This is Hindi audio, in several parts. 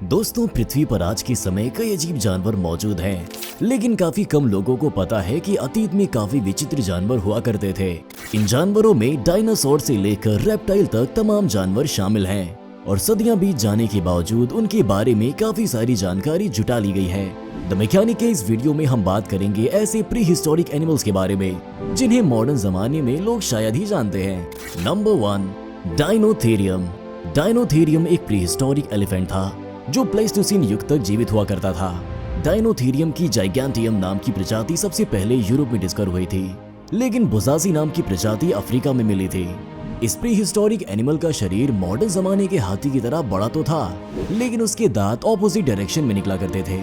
दोस्तों, पृथ्वी पर आज के समय कई अजीब जानवर मौजूद हैं, लेकिन काफी कम लोगों को पता है कि अतीत में काफी विचित्र जानवर हुआ करते थे। इन जानवरों में डायनासोर से लेकर रेप्टाइल तक तमाम जानवर शामिल हैं और सदियां बीत जाने के बावजूद उनके बारे में काफी सारी जानकारी जुटा ली गई है। द मैकेनिक के इस वीडियो में हम बात करेंगे ऐसे प्री हिस्टोरिक एनिमल्स के बारे में जिन्हें मॉडर्न जमाने में लोग शायद ही जानते हैं। नंबर 1, डायनोथेरियम। डायनोथेरियम एक प्री हिस्टोरिक एलिफेंट था जो प्लेस्टोसीन युग तक जीवित हुआ करता था। डायनोथेरियम की जाइगैंटियम नाम की प्रजाति सबसे पहले यूरोप में डिस्कवर हुई थी, लेकिन बुजासी नाम की प्रजाति अफ्रीका में मिली थी। इस प्री हिस्टोरिक एनिमल का शरीर मॉडर्न जमाने के हाथी की तरह बड़ा तो था, लेकिन उसके दांत ऑपोजिट डायरेक्शन में निकला करते थे।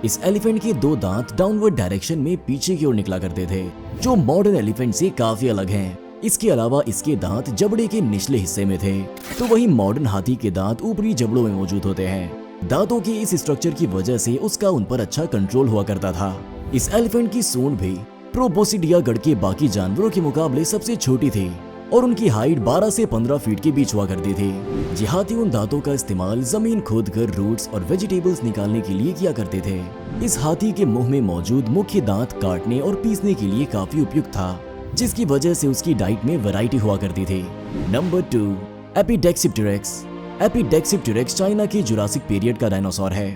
इस एलिफेंट के 2 दांत डाउनवर्ड डायरेक्शन में पीछे की ओर निकला करते थे, जो मॉडर्न एलिफेंट से काफी अलग हैं। इसके अलावा इसके दांत जबड़े के निचले हिस्से में थे, तो वहीं मॉडर्न हाथी के दांत ऊपरी जबड़ों में मौजूद होते हैं। दांतों के इस स्ट्रक्चर की वजह से उसका उन पर अच्छा कंट्रोल हुआ करता था। इस एलिफेंट की सूंड भी प्रोबोसिडिया गढ़ के बाकी जानवरों के मुकाबले सबसे छोटी थी और उनकी हाइट 12 से 15 फीट के बीच हुआ करती थी। हाथी उन दांतों का इस्तेमाल जमीन खोदकर रूट्स और वेजिटेबल्स निकालने के लिए किया करते थे। इस हाथी के मुंह में मौजूद मुख्य दांत काटने और पीसने के लिए काफी उपयुक्त था, जिसकी वजह से उसकी डाइट में वैरायटी हुआ करती थी। नंबर 2, एपिडेक्सिप्टेरक्स। एपिडेक्सिप्टेरक्स चाइना के जुरासिक पीरियड का डायनासोर है।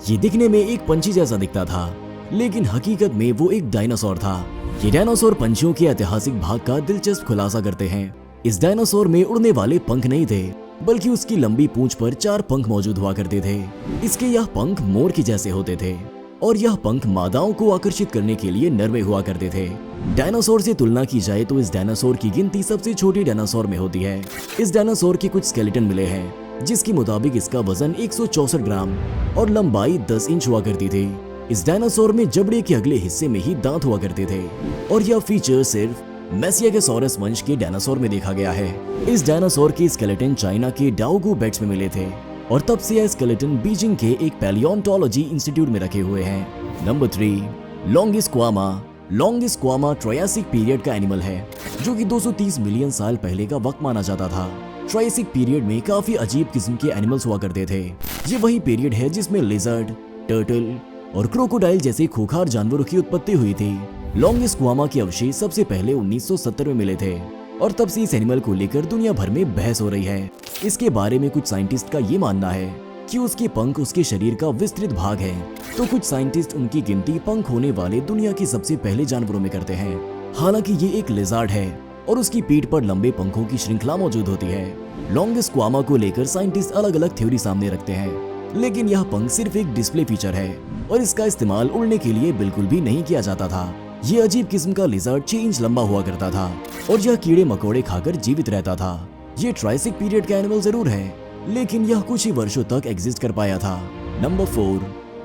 ये दिखने में एक पंछी जैसा दिखता था, लेकिन हकीकत में वो एक डायनासोर था। ये डायनासोर पंछियों के ऐतिहासिक भाग का दिलचस्प खुलासा करते हैं। इस डायनासोर में उड़ने वाले पंख नहीं थे, बल्कि उसकी लंबी पूंछ पर 4 पंख मौजूद हुआ करते थे। इसके यह पंख मोर के जैसे होते थे और यह पंख मादाओं को आकर्षित करने के लिए नरमे हुआ करते थे। डायनासोर से तुलना की जाए तो इस डायनासोर की गिनती सबसे छोटी डायनासोर में होती है। इस डायनासोर के कुछ स्केलेटन मिले हैं, जिसके मुताबिक इसका वजन 164 ग्राम और लंबाई 10 इंच हुआ करती थी। इस डायनासोर में जबड़े के अगले हिस्से में ही दांत हुआ करते थे और यह फीचर सिर्फ मैसियागोसॉरस वंश के डायनासोर में देखा गया है। इस डायनासोर के स्केलेटन चाइना के डाओगू बेट्स में मिले थे और तब से यह स्केलेटन बीजिंग के एक पैलियोंटोलॉजी इंस्टीट्यूट में रखे हुए हैं। नंबर 3, लॉन्गिस्क्वामा। लॉन्गिस्क्वामा ट्रायसिक पीरियड का एनिमल है, जो कि 230 मिलियन साल पहले का वक्त माना जाता था। ट्रायसिक पीरियड में काफी अजीब किस्म के एनिमल्स हुआ करते थे। ये वही पीरियड है जिसमें लिजर्ड, टर्टल और क्रोकोडाइल जैसे खूंखार जानवरों की उत्पत्ति हुई थी। लॉन्गिस्क्वामा के अवशेष सबसे पहले 1970 में मिले थे और तब से इस एनिमल को लेकर दुनिया भर में बहस हो रही है। इसके बारे में कुछ साइंटिस्ट का ये मानना है कि उसके पंख उसके शरीर का विस्तृत भाग है, तो कुछ साइंटिस्ट उनकी गिनती पंख होने वाले दुनिया के सबसे पहले जानवरों में करते हैं। हालांकि ये एक लिजार्ड है और उसकी पीठ पर लंबे पंखों की श्रृंखला मौजूद होती है। लॉन्गिस्क्वामा को लेकर साइंटिस्ट अलग अलग थ्योरी सामने रखते हैं, लेकिन यह पंख सिर्फ एक डिस्प्ले फीचर है और इसका इस्तेमाल उड़ने के लिए बिल्कुल भी नहीं किया जाता था। ये अजीब किस्म का लिजर्ड 6 इंच लंबा हुआ करता था और यह कीड़े मकोड़े खाकर जीवित रहता था। ये ट्रायसिक पीरियड का एनिमल जरूर है, लेकिन यह कुछ ही वर्षों तक एग्जिस्ट कर पाया था। नंबर 4,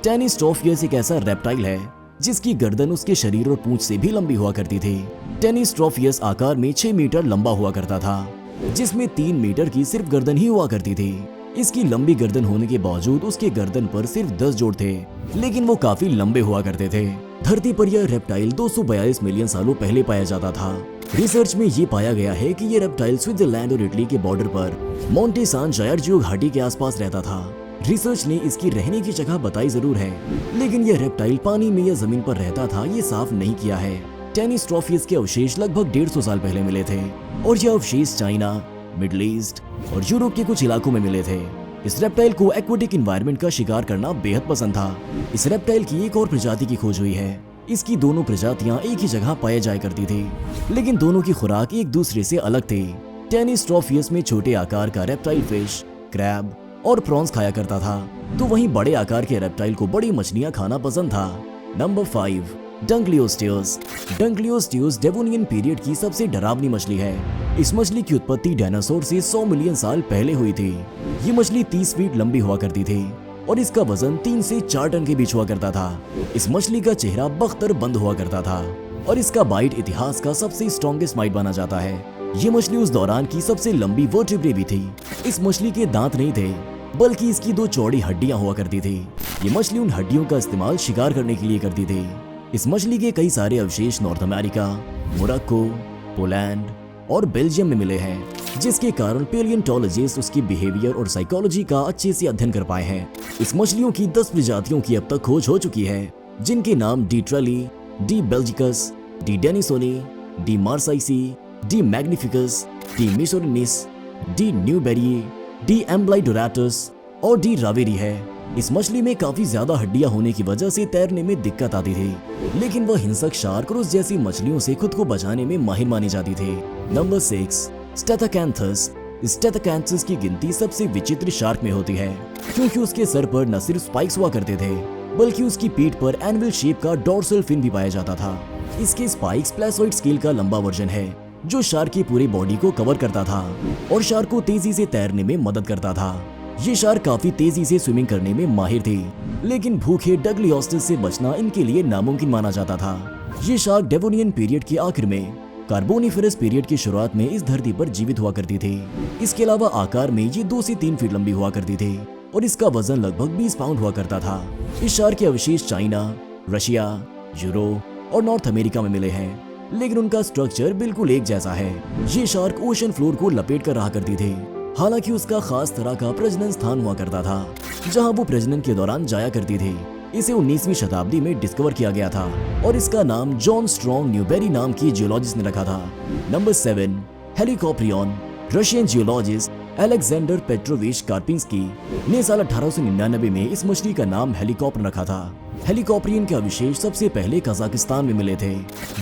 टेनिस्ट्रोफियस एक ऐसा रेप्टाइल है जिसकी गर्दन उसके शरीर और पूंछ से भी लंबी हुआ करती थी। टेनिस्ट्रोफियस आकार में 6 मीटर लंबा हुआ करता था, जिसमें 3 मीटर की सिर्फ गर्दन ही हुआ करती थी। इसकी लंबी गर्दन होने के बावजूद उसके गर्दन पर सिर्फ 10 जोड़ थे, लेकिन वो काफी लंबे हुआ करते थे। धरती पर यह रेप्टाइल 242 मिलियन सालों पहले पाया जाता था। रिसर्च में ये पाया गया है कि ये रेप्टाइल स्विट्जरलैंड और इटली के बॉर्डर पर मोंटे सान जायरजियो घाटी के आसपास रहता था। रिसर्च ने इसकी रहने की जगह बताई जरूर है, लेकिन यह रेप्टाइल पानी में या जमीन पर रहता था ये साफ नहीं किया है। टेनिस्ट्रोफियस के अवशेष लगभग 150 साल पहले मिले थे और यह अवशेष चाइना, मिडिल ईस्ट और यूरोप के कुछ इलाकों में मिले थे। इस रेप्टाइल को एक्वेटिक एनवायरनमेंट का शिकार करना बेहद पसंद था। इस रेप्टाइल की एक और प्रजाति की खोज हुई है। इसकी दोनों प्रजातियां एक ही जगह पाई जाया करती थी, लेकिन दोनों की खुराक एक दूसरे से अलग थी। टेनिस्ट्रोफियस में छोटे आकार का रेप्टाइल फिश, क्रैब और प्रॉन्स खाया करता था, तो वहीं बड़े आकार के रेप्टाइल को बड़ी मछलियां खाना पसंद था। नंबर 5, डंक्लियोस्टेयस। डंक्लियोस्टेयस डेवोनियन पीरियड की सबसे डरावनी मछली है। इस मछली की उत्पत्ति डायनासोर से 100 मिलियन साल पहले हुई थी। ये मछली 30 फीट लंबी हुआ करती थी और इसका वजन 3 से 4 टन के बीच हुआ करता था। इस मछली का चेहरा बख्तर बंद हुआ करता था और इसका बाइट इतिहास का सबसे स्ट्रॉन्गेस्ट बाइट माना जाता है। ये मछली उस दौरान की सबसे लंबी वर्टिब्रे भी थी। इस मछली के दांत नहीं थे, बल्कि इसकी 2 चौड़ी हड्डियां हुआ करती थी। ये मछली उन हड्डियों का इस्तेमाल शिकार करने के लिए करती थी। इस मछली के कई सारे अवशेष नॉर्थ अमेरिका, मोरक्को, पोलैंड और बेल्जियम में मिले हैं। जिसके कारण पेलियोंटोलॉजिस्ट उसकी बिहेवियर और साइकोलॉजी का अच्छे से अध्ययन कर पाए हैं। इस मछलियों की 10 प्रजातियों की अब तक खोज हो चुकी है, जिनके नाम D terrelli, D belgicus, D denisoni, D marsaisi, D magnificus, D missouriensis, D newberryi, D amblyodoratus और डी रावेरी है। इस मछली में काफी ज्यादा हड्डियां होने की वजह से तैरने में दिक्कत आती थी, लेकिन वह हिंसक शार्क और उस जैसी मछलियों से खुद को बचाने में माहिर मानी जाती थी। नंबर 6, स्टेथाकैंथस। स्टेथाकैंथस की गिनती सबसे विचित्र शार्क में होती है, क्योंकि उसके सर पर न सिर्फ स्पाइक्स हुआ करते थे, बल्कि उसकी पीठ पर एनविल शेप का डोर्सल फिन भी पाया जाता था। इसके स्पाइक्स प्लेसोइड स्केल का लंबा वर्जन है, जो शार्क की पूरी बॉडी को कवर करता था और शार्क को तेजी से तैरने में मदद करता था। ये शार्क काफी तेजी से स्विमिंग करने में माहिर थी, लेकिन भूखे डगलियोस्टिस से बचना इनके लिए नामुमकिन माना जाता था। ये शार्क डेवोनियन पीरियड के आखिर में कार्बोनिफेरस पीरियड की शुरुआत में इस धरती पर जीवित हुआ करती थी। इसके अलावा आकार में ये 2 से 3 फीट लंबी हुआ करती थी और इसका वजन लगभग 20 पाउंड हुआ करता था। इस शार्क के अवशेष चाइना, रशिया, यूरोप और नॉर्थ अमेरिका में मिले हैं, लेकिन उनका स्ट्रक्चर बिल्कुल एक जैसा है। ये शार्क ओशन फ्लोर को लपेट कर रहा करती थी। हालांकि उसका खास तरह का प्रजनन स्थान हुआ करता था, जहां वो प्रजनन के दौरान जाया करती थी। इसे 19वीं शताब्दी में डिस्कवर किया गया था और इसका नाम जॉन स्ट्रॉन्ग न्यूबेरी नाम की जियोलॉजिस्ट ने रखा था। Number 7, helicoprion. Russian geologist Alexander Petrovich Karpinsky ने साल 1899 में इस मछली का नाम हेलिकॉप्टर रखा था। हेलिकॉप्रियन के अवशेष सबसे पहले कजाकिस्तान में मिले थे।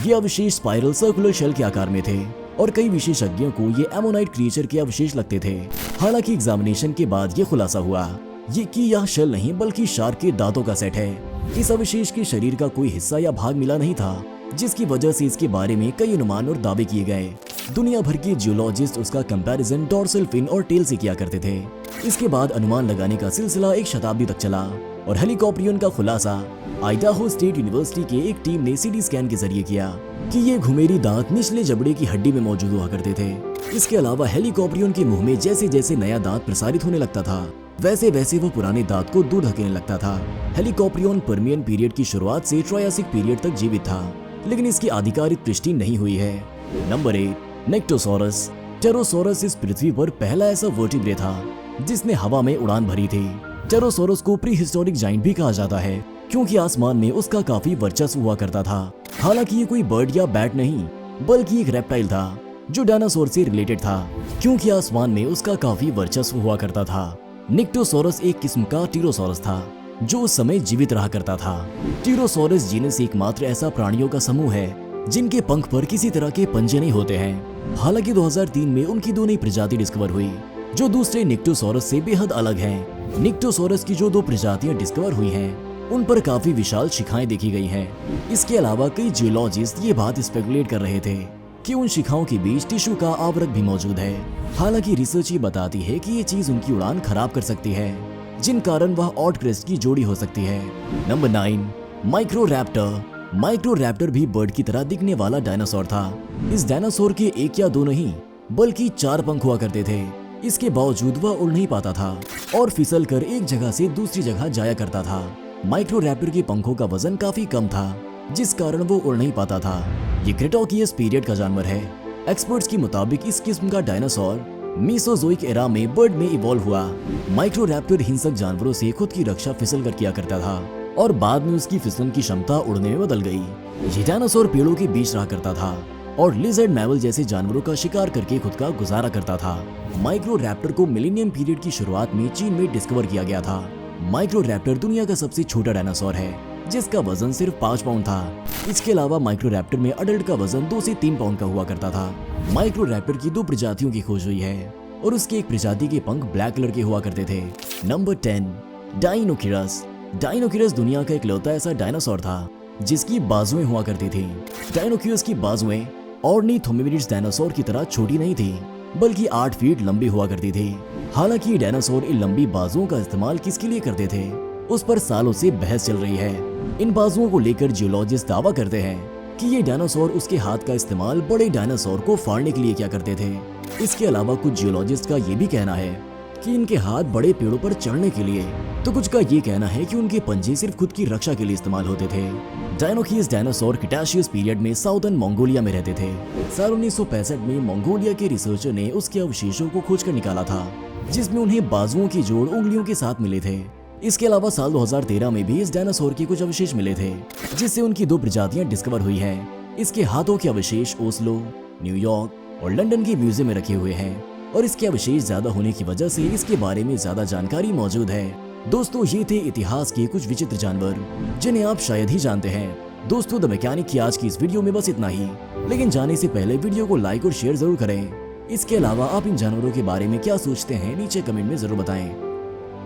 ये अवशेष स्पाइरल सर्कुलर शेल के आकार में थे और कई विशेषज्ञों को ये एमोनाइट क्रिएचर के अवशेष लगते थे। हालांकि एग्जामिनेशन के बाद ये खुलासा हुआ कि यह शेल नहीं बल्कि शार्क के दांतों का सेट है। इस अवशेष के शरीर का कोई हिस्सा या भाग मिला नहीं था, जिसकी वजह से इसके बारे में कई अनुमान और दावे किए गए। दुनिया भर के जियोलॉजिस्ट उसका कंपैरिजन डोर्सल फिन और टेल से किया करते थे। इसके बाद अनुमान लगाने का सिलसिला 1 शताब्दी तक चला और हेलिकॉप्रियन का खुलासा आइडाहो स्टेट यूनिवर्सिटी के एक टीम ने सीटी स्कैन के जरिए किया कि ये घुमेरी दांत निचले जबड़े की हड्डी में मौजूद हुआ करते थे। इसके अलावा हेलिकॉप्रियन के मुंह में जैसे जैसे नया दांत प्रसारित होने लगता था, वैसे वैसे वो पुराने दांत को दूर धकेलने लगता था। हेलिकॉप्रियन पर्मियन पीरियड की शुरुआत से ट्रायासिक पीरियड तक जीवित था, लेकिन इसकी आधिकारिक पुष्टि नहीं हुई है। नंबर 8, नेक्टोसोरस। टेरोसोरस इस पृथ्वी पर पहला ऐसा वर्टिब्रेट था जिसने हवा में उड़ान भरी थी। टेरोसोरस को प्री हिस्टोरिक जाइंट भी कहा जाता है, क्योंकि आसमान में उसका काफी वर्चस्व हुआ करता था। हालांकि ये कोई बर्ड या बैट नहीं, बल्कि एक रेप्टाइल था जो डायनासोर से रिलेटेड था, क्योंकि आसमान में उसका काफी वर्चस्व हुआ करता था। निक्टोसोरस एक किस्म का टीरोसोरस था जो उस समय जीवित रहा करता था। टीरोसोरस जीनस एकमात्र ऐसा प्राणियों का समूह है जिनके पंख पर किसी तरह के पंजे नहीं होते हैं। हालांकि 2003 में उनकी 2 नई प्रजाति डिस्कवर हुई जो दूसरे निक्टोसोरस से बेहद अलग हैं। निक्टोसोरस की जो 2 प्रजातियां डिस्कवर हुई हैं, उन पर काफी विशाल शिखाएं देखी गई हैं। इसके अलावा कई जियोलॉजिस्ट ये बात स्पेकुलेट कर रहे थे कि उन शिखाओं के बीच टिश्यू का आवरक भी मौजूद है। हालांकि रिसर्च ये बताती है कि ये चीज उनकी उड़ान खराब कर सकती है, जिन कारण वह ऑड क्रेस्ट की जोड़ी हो सकती है। Number 9, Microraptor. माइक्रोरैप्टर भी बर्ड की तरह दिखने वाला डायनासोर था। इस डायनासोर के 1 या 2 नहीं बल्कि 4 पंख हुआ करते थे। इसके बावजूद वह उड़ नहीं पाता था और फिसल कर एक जगह से दूसरी जगह जाया करता था। माइक्रोरैप्टर के पंखों का वजन काफी कम था, जिस कारण वो उड़ नहीं पाता था। ये क्रेटासियस पीरियड का जानवर है। एक्सपर्ट्स के मुताबिक इस किस्म का डायनासोर मीसोजोइक एरा में बर्ड में इवॉल्व हुआ। माइक्रोरैप्टर हिंसक जानवरों से खुद की रक्षा फिसल कर किया करता था और बाद में उसकी फिसलन की क्षमता उड़ने में बदल गई। ये डायनासोर पेड़ों के बीच रहा करता था और लिजर्ड मैमल जैसे जानवरों का शिकार करके खुद का गुजारा करता था। माइक्रोरैप्टर को मिलेनियम पीरियड की शुरुआत में चीन में डिस्कवर किया गया था। माइक्रोरैप्टर दुनिया का सबसे छोटा डायनासोर है, जिसका वजन सिर्फ 5 पाउंड था। इसके अलावा माइक्रोरैप्टर में अडल्ट का वजन 2 से 3 पाउंड का हुआ करता था। माइक्रोरैप्टर की 2 प्रजातियों की खोज हुई है और उसकी एक प्रजाति के पंख ब्लैक कलर के हुआ करते थे। नंबर 10, डायनोकिरस। डायनोकिरस दुनिया का इकलौता ऐसा डायनासोर था जिसकी बाजुएं हुआ करती थी। डायनोकिरस की बाजुएं ऑर्निथोमिमिड्स डायनासोर की तरह छोटी नहीं थी, बल्कि 8 फीट लंबी हुआ करती थी। हालांकि ये डायनासोर इन लंबी बाजुओं का इस्तेमाल किसके लिए करते थे, उस पर सालों से बहस चल रही है। इन बाजुओं को लेकर जियोलॉजिस्ट दावा करते हैं कि ये डायनासोर उसके हाथ का इस्तेमाल बड़े डायनासोर को फाड़ने के लिए किया करते थे। इसके अलावा कुछ जियोलॉजिस्ट का ये भी कहना है कि इनके हाथ बड़े पेड़ों पर चढ़ने के लिए, तो कुछ का ये कहना है कि उनके पंजे सिर्फ खुद की रक्षा के लिए इस्तेमाल होते थे। डायनोखीस डायनासोर क्रिटाशियस पीरियड में साउदर्न मंगोलिया में रहते थे। साल 1965 में मंगोलिया के रिसर्चर ने उसके अवशेषों को खोजकर निकाला था, जिसमें उन्हें बाजुओं की जोड़ उंगलियों के साथ मिले थे। इसके अलावा साल 2013 में भी इस डायनासोर के कुछ अवशेष मिले थे, जिससे उनकी 2 प्रजातियां डिस्कवर हुई हैं। इसके हाथों के अवशेष ओस्लो, न्यूयॉर्क और लंदन के म्यूजियम में रखे हुए हैं, और इसके अवशेष ज्यादा होने की वजह से इसके बारे में ज्यादा जानकारी मौजूद है। दोस्तों, ये थे इतिहास के कुछ विचित्र जानवर जिन्हें आप शायद ही जानते हैं। दोस्तों, द मैकेनिक की आज की इस वीडियो में बस इतना ही, लेकिन जाने से पहले वीडियो को लाइक और शेयर जरूर करें। इसके अलावा आप इन जानवरों के बारे में क्या सोचते हैं नीचे कमेंट में जरूर बताएं।